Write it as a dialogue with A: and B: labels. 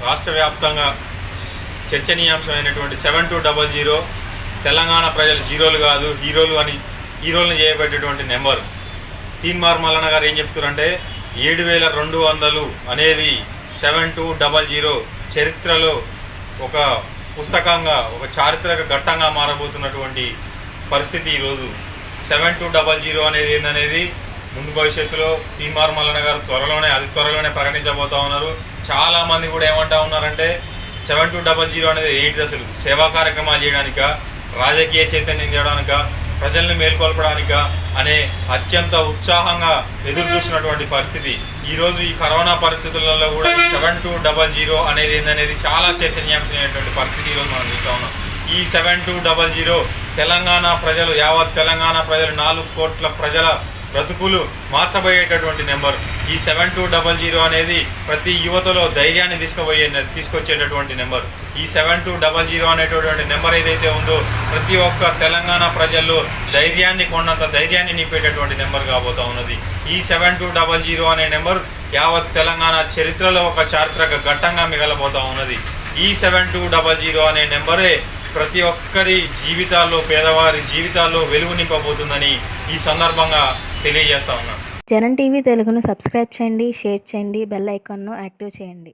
A: రాష్ట్ర వ్యాప్తంగా చర్చనీయాంశమైనటువంటి 7200 తెలంగాణ ప్రజలు జీరోలు కాదు హీరోలను చేయబెట్టేటువంటి నెంబర్. తీన్మార్ మల్లన్న గారు ఏం చెప్తున్నారంటే 7200 అనేది 7200 చరిత్రలో ఒక పుస్తకంగా, ఒక చారిత్రక ఘట్టంగా మారబోతున్నటువంటి పరిస్థితి ఈరోజు. 7200 అనేది ఏందనేది ముందు భవిష్యత్తులో తీన్మార్ మల్లన్న గారు త్వరలోనే ప్రకటించబోతూ ఉన్నారు. చాలామంది కూడా ఏమంటా ఉన్నారంటే 7200 అనేది ఏంటి, అసలు సేవా కార్యక్రమాలు చేయడానిక, రాజకీయ చైతన్యం చేయడానిక, ప్రజల్ని మేల్కొల్పడానిక అనే అత్యంత ఉత్సాహంగా ఎదురు చూస్తున్నటువంటి పరిస్థితి. ఈరోజు ఈ కరోనా పరిస్థితులలో కూడా 7200 అనేది ఏందనేది చాలా చర్చనీయాంశమైనటువంటి పరిస్థితి ఈరోజు మనం చూస్తూ ఉన్నాం. ఈ 7200 తెలంగాణ ప్రజలు, యావత్ తెలంగాణ ప్రజలు, 4 కోట్ల ప్రజల బ్రతుకులు మార్చబోయేటటువంటి నెంబర్. ఈ 7200 అనేది ప్రతి యువతలో ధైర్యాన్ని తీసుకొచ్చేటటువంటి నెంబర్. ఈ 7200 అనేటటువంటి నెంబర్ ఏదైతే ఉందో ప్రతి ఒక్క తెలంగాణ ప్రజల్లో కొన్నంత ధైర్యాన్ని నింపేటటువంటి నెంబర్ కాబోతా ఉన్నది. ఈ 7200 అనే నెంబర్ యావత్ తెలంగాణ చరిత్రలో ఒక చారిత్రక ఘట్టంగా మిగలబోతా ఉన్నది. ఈ 7200 అనే నెంబరే ప్రతి ఒక్కరి జీవితాల్లో, పేదవారి జీవితాల్లో వెలుగు నింపబోతుందని ఈ సందర్భంగా తెలియజేస్తా ఉన్నాను.
B: జనం టీవీ తెలుగును సబ్స్క్రైబ్ చేయండి, షేర్ చేయండి, బెల్ ఐకాన్ను యాక్టివ్ చేయండి.